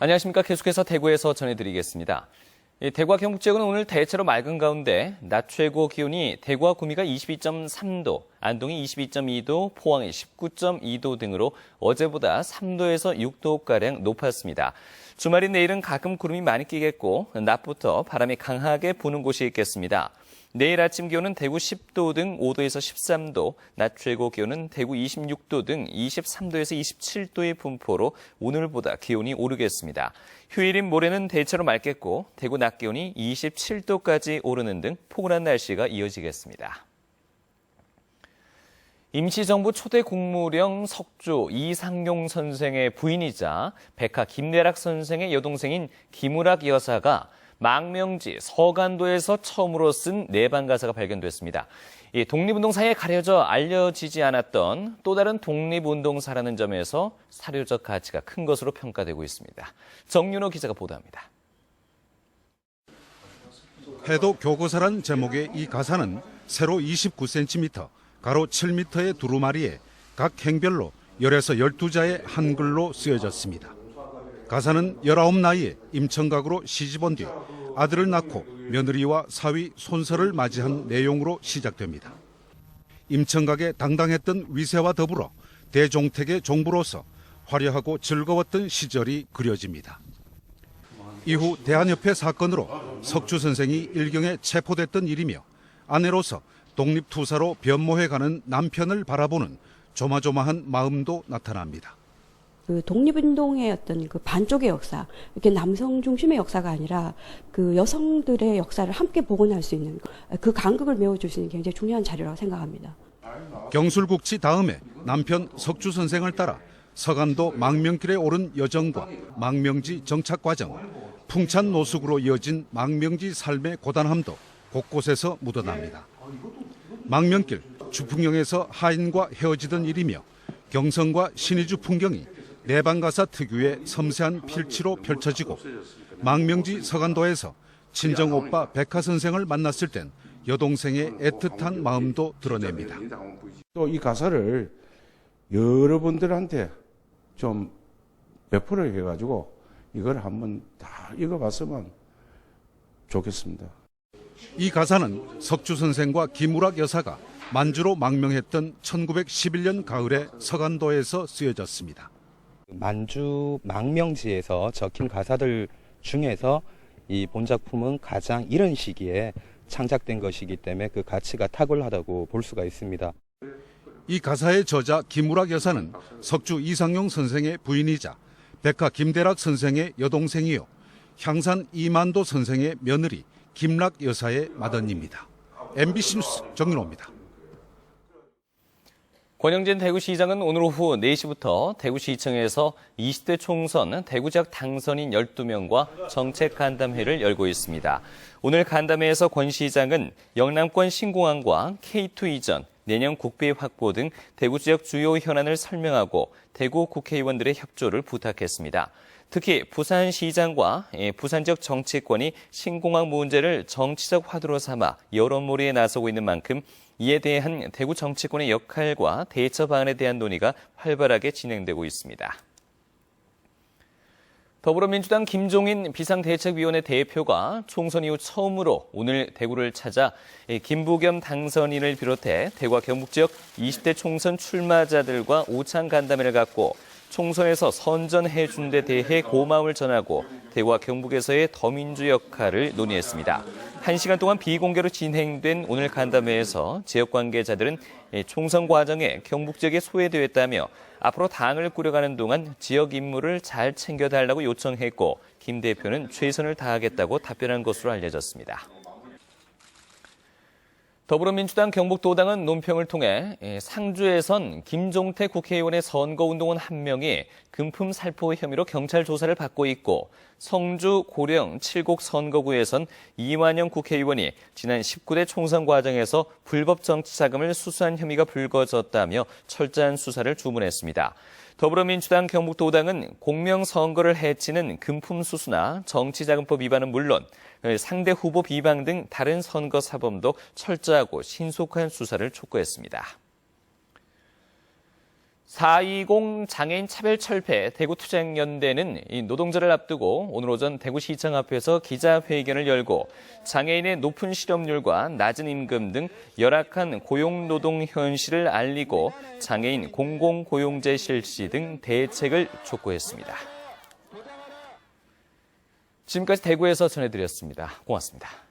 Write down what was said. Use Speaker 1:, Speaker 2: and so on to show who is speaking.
Speaker 1: 안녕하십니까. 계속해서 대구에서 전해드리겠습니다. 대구와 경북 지역은 오늘 대체로 맑은 가운데 낮 최고 기온이 대구와 구미가 22.3도, 안동이 22.2도, 포항이 19.2도 등으로 어제보다 3도에서 6도가량 높았습니다. 주말인 내일은 가끔 구름이 많이 끼겠고 낮부터 바람이 강하게 부는 곳이 있겠습니다. 내일 아침 기온은 대구 10도 등 5도에서 13도, 낮 최고 기온은 대구 26도 등 23도에서 27도의 분포로 오늘보다 기온이 오르겠습니다. 휴일인 모레는 대체로 맑겠고 대구 낮 기온이 27도까지 오르는 등 포근한 날씨가 이어지겠습니다. 임시정부 초대 국무령 석조 이상용 선생의 부인이자 백화 김대락 선생의 여동생인 김우락 여사가 망명지 서간도에서 처음으로 쓴 내방가사가 발견됐습니다. 이 독립운동사에 가려져 알려지지 않았던 또 다른 독립운동사라는 점에서 사료적 가치가 큰 것으로 평가되고 있습니다. 정윤호 기자가 보도합니다.
Speaker 2: 해도 교고사란 제목의 이 가사는 세로 29cm, 가로 7m의 두루마리에 각 행별로 10에서 12자의 한글로 쓰여졌습니다. 가사는 19 나이에 임청각으로 시집온 뒤 아들을 낳고 며느리와 사위, 손서를 맞이한 내용으로 시작됩니다. 임청각의 당당했던 위세와 더불어 대종택의 종부로서 화려하고 즐거웠던 시절이 그려집니다. 이후 대한협회 사건으로 석주 선생이 일경에 체포됐던 일이며 아내로서 독립투사로 변모해가는 남편을 바라보는 조마조마한 마음도 나타납니다.
Speaker 3: 그 독립운동의 어떤 그 반쪽의 역사, 이렇게 남성 중심의 역사가 아니라 그 여성들의 역사를 함께 복원할 수 있는 그 간극을 메워줄 수 있는 굉장히 중요한 자료라고 생각합니다.
Speaker 2: 경술국치 다음에 남편 석주 선생을 따라 서간도 망명길에 오른 여정과 망명지 정착 과정, 풍찬 노숙으로 이어진 망명지 삶의 고단함도 곳곳에서 묻어납니다. 망명길, 주풍령에서 하인과 헤어지던 일이며 경성과 신의주 풍경이 내방가사 특유의 섬세한 필치로 펼쳐지고 망명지 서간도에서 친정오빠 백화 선생을 만났을 땐 여동생의 애틋한 마음도 드러냅니다.
Speaker 4: 또 이 가사를 여러분들한테 좀 배포를 해가지고 이걸 한번 다 읽어봤으면 좋겠습니다.
Speaker 2: 이 가사는 석주 선생과 김우락 여사가 만주로 망명했던 1911년 가을에 서간도에서 쓰여졌습니다.
Speaker 5: 만주 망명지에서 적힌 가사들 중에서 이 본작품은 가장 이른 시기에 창작된 것이기 때문에 그 가치가 탁월하다고 볼 수가 있습니다.
Speaker 2: 이 가사의 저자 김우락 여사는 석주 이상용 선생의 부인이자 백화 김대락 선생의 여동생이요 향산 이만도 선생의 며느리 김락 여사의 맏언니입니다. MBC 뉴스 정윤호입니다.
Speaker 1: 권영진 대구시장은 오늘 오후 4시부터 대구시청에서 20대 총선 대구 지역 당선인 12명과 정책 간담회를 열고 있습니다. 오늘 간담회에서 권 시장은 영남권 신공항과 K2 이전, 내년 국비 확보 등 대구 지역 주요 현안을 설명하고 대구 국회의원들의 협조를 부탁했습니다. 특히 부산시장과 부산 지역 정치권이 신공항 문제를 정치적 화두로 삼아 여론몰이에 나서고 있는 만큼 이에 대한 대구 정치권의 역할과 대처 방안에 대한 논의가 활발하게 진행되고 있습니다. 더불어민주당 김종인 비상대책위원회 대표가 총선 이후 처음으로 오늘 대구를 찾아 김부겸 당선인을 비롯해 대구와 경북 지역 20대 총선 출마자들과 오찬 간담회를 갖고 총선에서 선전해준 데 대해 고마움을 전하고 대구와 경북에서의 더민주 역할을 논의했습니다. 1시간 동안 비공개로 진행된 오늘 간담회에서 지역 관계자들은 총선 과정에 경북 지역에 소외되었다며 앞으로 당을 꾸려가는 동안 지역 임무를 잘 챙겨달라고 요청했고 김 대표는 최선을 다하겠다고 답변한 것으로 알려졌습니다. 더불어민주당 경북도당은 논평을 통해 상주에선 김종태 국회의원의 선거운동원 1명이 금품 살포 혐의로 경찰 조사를 받고 있고 성주, 고령, 칠곡 선거구에선 이완영 국회의원이 지난 19대 총선 과정에서 불법 정치자금을 수수한 혐의가 불거졌다며 철저한 수사를 주문했습니다. 더불어민주당 경북도당은 공명선거를 해치는 금품 수수나 정치자금법 위반은 물론 상대 후보 비방 등 다른 선거 사범도 철저하고 신속한 수사를 촉구했습니다. 420 장애인 차별철폐 대구투쟁연대는 이 노동절을 앞두고 오늘 오전 대구시청 앞에서 기자회견을 열고 장애인의 높은 실업률과 낮은 임금 등 열악한 고용노동 현실을 알리고 장애인 공공고용제 실시 등 대책을 촉구했습니다. 지금까지 대구에서 전해드렸습니다. 고맙습니다.